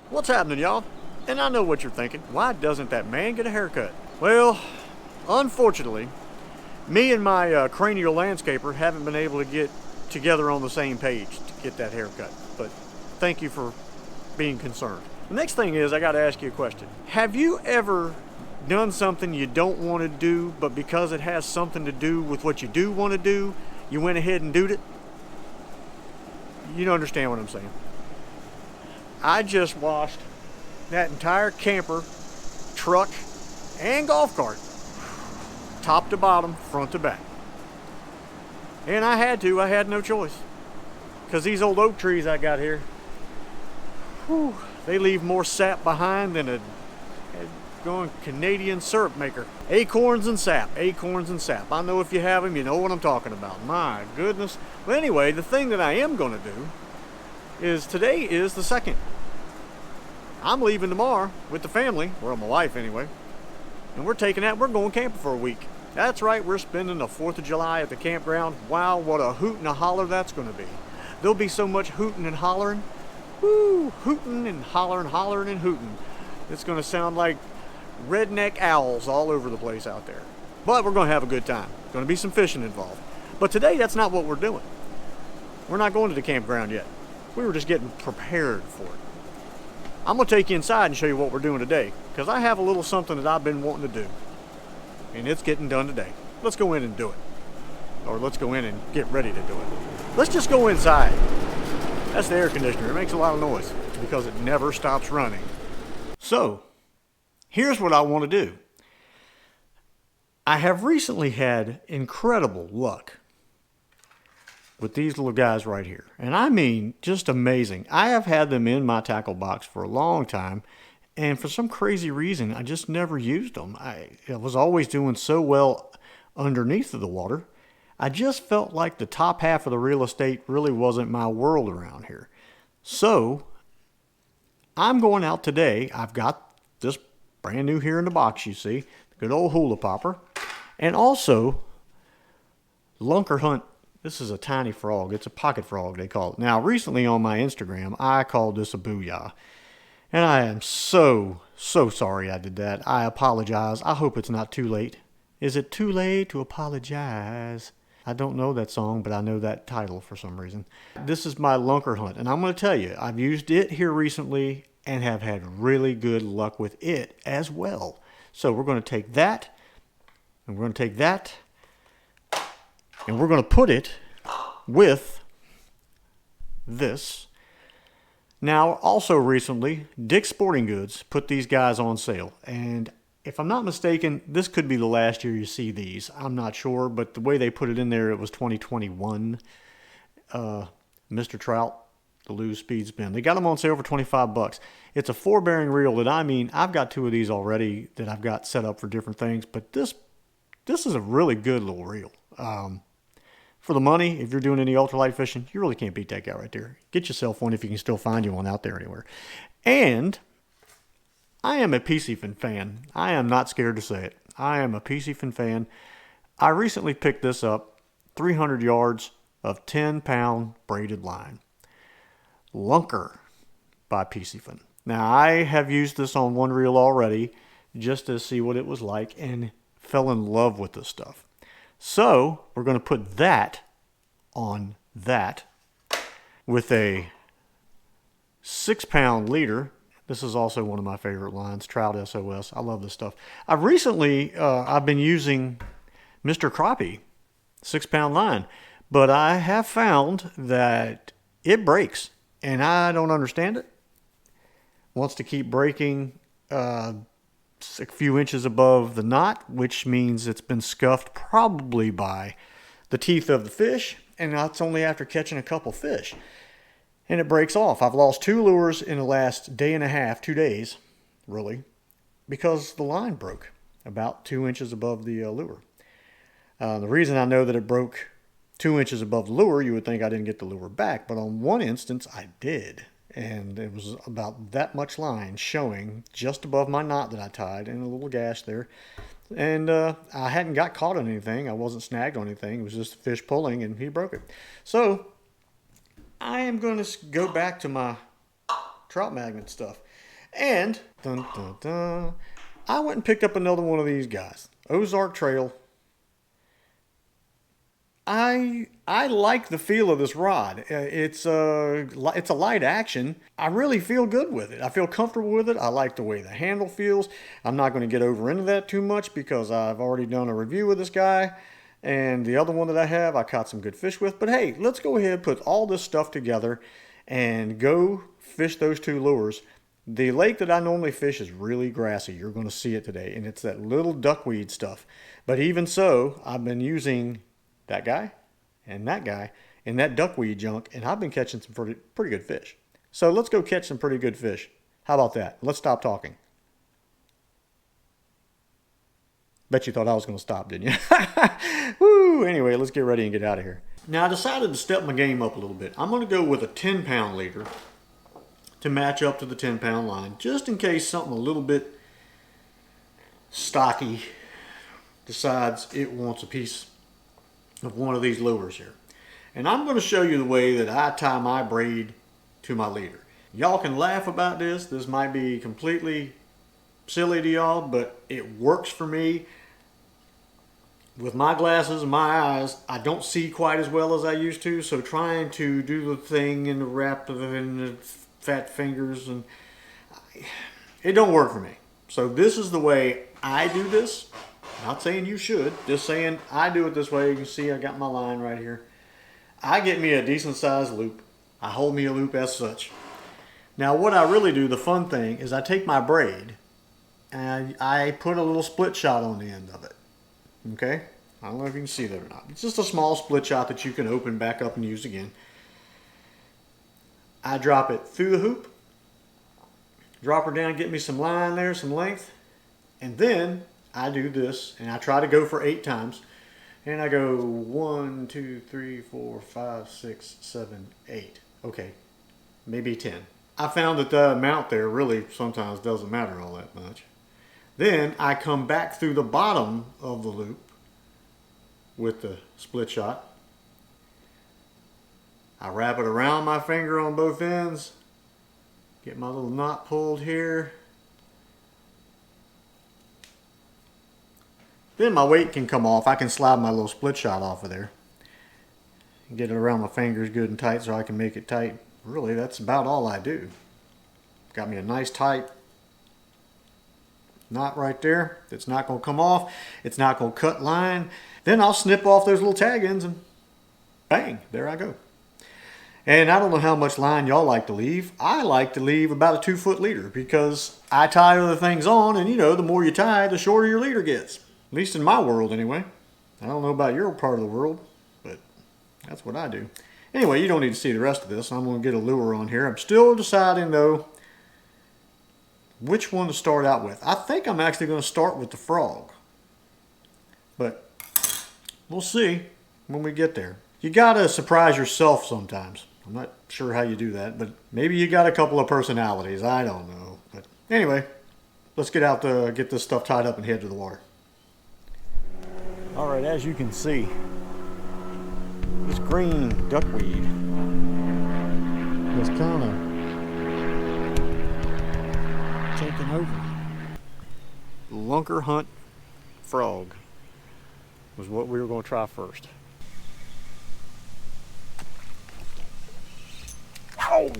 What's happening, y'all? And I know what you're thinking. Why doesn't that man get a haircut? Well, unfortunately, me and my cranial landscaper haven't been able to get together on the same page to get that haircut. But thank you for being concerned. The next thing is, I got to ask you a question. Have you ever done something you don't want to do, but because it has something to do with what you do want to do, you went ahead and did it? You don't understand what I'm saying. I just washed that entire camper, truck, and golf cart, top to bottom, front to back. And I had no choice. Because these old oak trees I got here, whew, they leave more sap behind than a going Canadian syrup maker. Acorns and sap, acorns and sap. I know if you have them, you know what I'm talking about. My goodness. Well, anyway, the thing that I am going to do is today is the 2nd. I'm leaving tomorrow with the family, or my wife anyway, and we're going camping for a week. That's right, we're spending the 4th of July at the campground. Wow, what a hoot and a holler that's going to be. There'll be so much hooting and hollering. Woo, hooting and hollering, hollering and hooting. It's going to sound like redneck owls all over the place out there. But we're going to have a good time. Going to be some fishing involved. But today, that's not what we're doing. We're not going to the campground yet. We were just getting prepared for it. I'm going to take you inside and show you what we're doing today, because I have a little something that I've been wanting to do. And it's getting done today. Let's go in and do it. Or let's go in and get ready to do it. Let's just go inside. That's the air conditioner. It makes a lot of noise because it never stops running. So, here's what I want to do. I have recently had incredible luck with these little guys right here. And I mean, just amazing. I have had them in my tackle box for a long time, and for some crazy reason, I just never used them. I was always doing so well underneath of the water. I just felt like the top half of the real estate really wasn't my world around here. So, I'm going out today. I've got this brand new here in the box, you see. The good old hula popper. And also, lunker hunt. This is a tiny frog. It's a pocket frog, they call it. Now, recently on my Instagram, I called this a booyah. And I am so sorry I did that. I apologize. I hope it's not too late. Is it too late to apologize? I don't know that song, but I know that title for some reason. This is my lunker hunt, and I'm going to tell you, I've used it here recently and have had really good luck with it as well. So we're going to take that, and we're going to take that, and we're going to put it with this. Now, also recently, Dick's Sporting Goods put these guys on sale. And if I'm not mistaken, this could be the last year you see these. I'm not sure, but the way they put it in there, it was 2021. Mr. Trout, the Lose Speed Spin. They got them on sale for $25. It's a 4-bearing reel that, I mean, I've got 2 of these already that I've got set up for different things. But this is a really good little reel. For the money, if you're doing any ultralight fishing, you really can't beat that guy right there. Get yourself one if you can still find you one out there anywhere. And I am a PC fin fan. I am not scared to say it. I am a PC fin fan. I recently picked this up, 300 yards of 10-pound braided line. Lunker by PC Fin. Now, I have used this on one reel already just to see what it was like and fell in love with this stuff. So, we're going to put that on that with a 6-pound leader. This is also one of my favorite lines, Trout SOS. I love this stuff. I've been using Mr. Crappie 6-pound line, but I have found that it breaks, and I don't understand it. Wants to keep breaking a few inches above the knot, which means it's been scuffed probably by the teeth of the fish, and that's only after catching a couple fish. And it breaks off. I've lost 2 lures in the last day and a half, 2 days, really, because the line broke about 2 inches above the lure. The reason I know that it broke 2 inches above the lure, you would think I didn't get the lure back, but on one instance I did. And it was about that much line showing just above my knot that I tied and a little gash there. And I hadn't got caught on anything. I wasn't snagged on anything. It was just a fish pulling, and he broke it. So I am going to go back to my trout magnet stuff. And dun, dun, dun, I went and picked up another one of these guys, Ozark Trail. I like the feel of this rod. It's a light action. I really feel good with it. I feel comfortable with it. I like the way the handle feels. I'm not going to get over into that too much because I've already done a review with this guy. And the other one that I have, I caught some good fish with. But hey, let's go ahead and put all this stuff together and go fish those two lures. The lake that I normally fish is really grassy. You're going to see it today. And it's that little duckweed stuff. But even so, I've been using that guy and that duckweed junk, and I've been catching some pretty good fish. So let's go catch some pretty good fish. How about that? Let's stop talking. Bet you thought I was going to stop, didn't you? Woo! Anyway, let's get ready and get out of here. Now, I decided to step my game up a little bit. I'm going to go with a 10-pound leader to match up to the 10-pound line, just in case something a little bit stocky decides it wants a piece of one of these lures here. And I'm going to show you the way that I tie my braid to my leader. Y'all can laugh about this. This might be completely silly to y'all, but it works for me. With my glasses and my eyes, I don't see quite as well as I used to, so trying to do the thing and the wrap of it in the fat fingers, and it don't work for me. So this is the way I do this. Not saying you should, just saying I do it this way. You can see I got my line right here. I get me a decent sized loop. I hold me a loop as such. Now what I really do, the fun thing, is I take my braid and I put a little split shot on the end of it. Okay? I don't know if you can see that or not. It's just a small split shot that you can open back up and use again. I drop it through the hoop. Drop her down, get me some line there, some length. And then I do this, and I try to go for 8 times. And I go 1, 2, 3, 4, 5, 6, 7, 8. Okay, maybe 10. I found that the amount there really sometimes doesn't matter all that much. Then I come back through the bottom of the loop with the split shot. I wrap it around my finger on both ends. Get my little knot pulled here. Then my weight can come off. I can slide my little split shot off of there. Get it around my fingers good and tight so I can make it tight. Really, that's about all I do. Got me a nice tight knot right there. It's not going to come off. It's not going to cut line. Then I'll snip off those little tag ends and bang, there I go. And I don't know how much line y'all like to leave. I like to leave about a 2-foot leader because I tie other things on, and you know, the more you tie, the shorter your leader gets. At least in my world anyway. I don't know about your part of the world, but that's what I do. Anyway, you don't need to see the rest of this. I'm going to get a lure on here. I'm still deciding though which one to start out with. I think I'm actually going to start with the frog. But we'll see when we get there. You got to surprise yourself sometimes. I'm not sure how you do that, but maybe you got a couple of personalities. I don't know. But anyway, let's get out to get this stuff tied up and head to the water. All right, as you can see, this green duckweed is kind of taking over. Lunker hunt frog was what we were going to try first. Oh!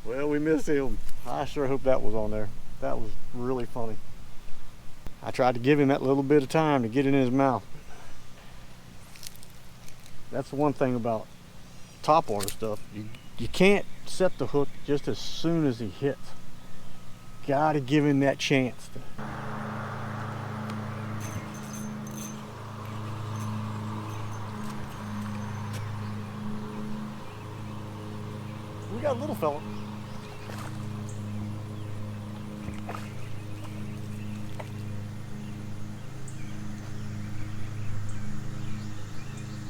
Well, we missed him. I sure hope that was on there. That was really funny. I tried to give him that little bit of time to get it in his mouth. That's the one thing about topwater stuff. You can't set the hook just as soon as he hits. Gotta give him that chance. We got a little fella.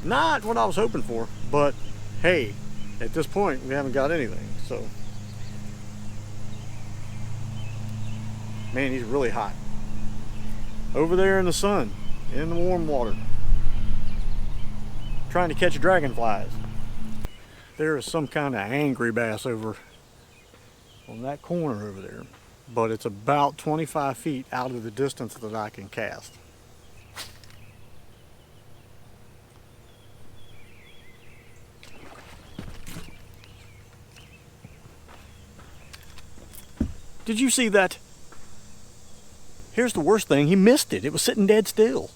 Not what I was hoping for, but hey, at this point we haven't got anything, so. Man, he's really hot. Over there in the sun, in the warm water. trying to catch dragonflies. There is some kind of angry bass over on that corner over there, but it's about 25 feet out of the distance that I can cast. Did you see that? Here's the worst thing, he missed it. It was sitting dead still.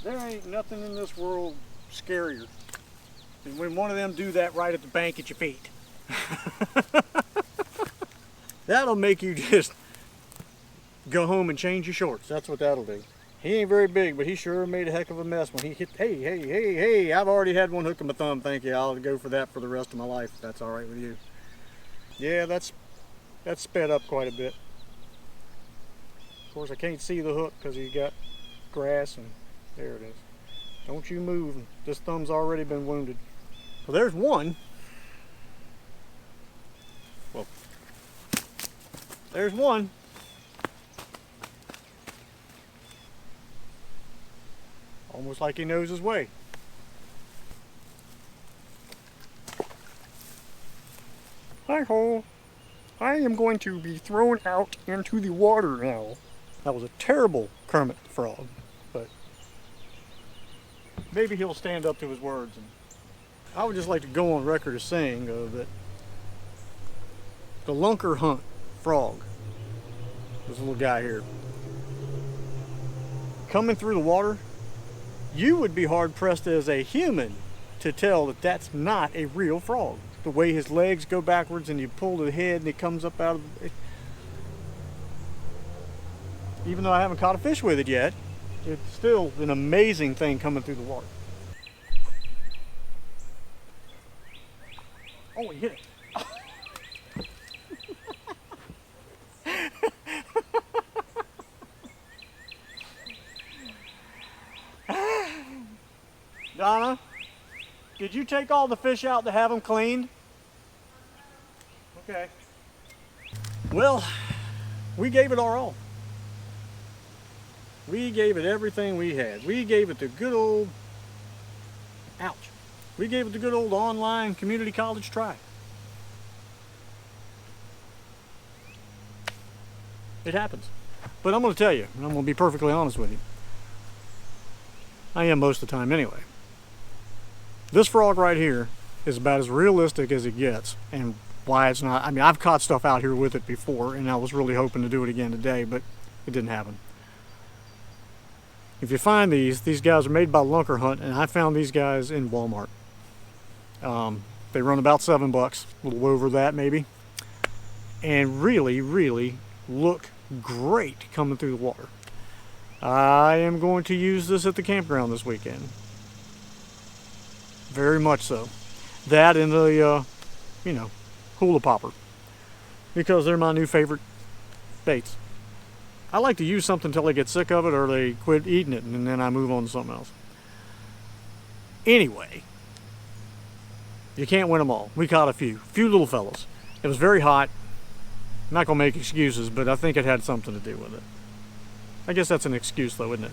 There ain't nothing in this world scarier than when one of them do that right at the bank at your feet. That'll make you just go home and change your shorts. That's what that'll do. He ain't very big, but he sure made a heck of a mess when he hit. Hey, I've already had one hook in my thumb, thank you. I'll go for that for the rest of my life, if that's all right with you. Yeah, that's sped up quite a bit. Of course, I can't see the hook because he's got grass and there it is. Don't you move. This thumb's already been wounded. Well, there's one. Well, there's one. Almost like he knows his way. Hi-ho. I am going to be thrown out into the water now. That was a terrible Kermit the Frog, but maybe he'll stand up to his words. And I would just like to go on record as saying that the lunker hunt frog, this little guy here, coming through the water, you would be hard pressed as a human to tell that that's not a real frog. The way his legs go backwards and you pull the head and it comes up out of it. Even though I haven't caught a fish with it yet, it's still an amazing thing coming through the water. Oh, he hit it. Donna, did you take all the fish out to have them cleaned? Okay. Well, we gave it our all. We gave it everything we had. We gave it the good old, ouch. We gave it the good old online community college try. It happens. But I'm going to tell you, and I'm going to be perfectly honest with you. I am most of the time anyway. This frog right here is about as realistic as it gets, and why it's not, I mean, I've caught stuff out here with it before, and I was really hoping to do it again today, but it didn't happen. If you find these guys are made by Lunker Hunt, and I found these guys in Walmart. They run about $7, a little over that maybe, and really, really look great coming through the water. I am going to use this at the campground this weekend. Very much so. That and the, hula popper, because they're my new favorite baits. I like to use something until they get sick of it or they quit eating it, and then I move on to something else. Anyway, you can't win them all. We caught a few little fellas. It was very hot. I'm not gonna make excuses, but I think it had something to do with it. I guess that's an excuse though, isn't it?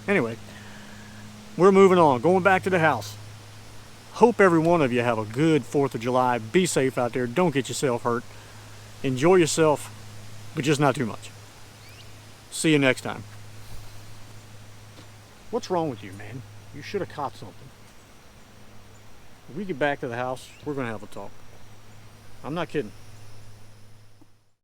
Anyway, we're moving on, going back to the house. Hope every one of you have a good 4th of July. Be safe out there. Don't get yourself hurt. Enjoy yourself, but just not too much. See you next time. What's wrong with you, man? You should have caught something. When we get back to the house, we're going to have a talk. I'm not kidding.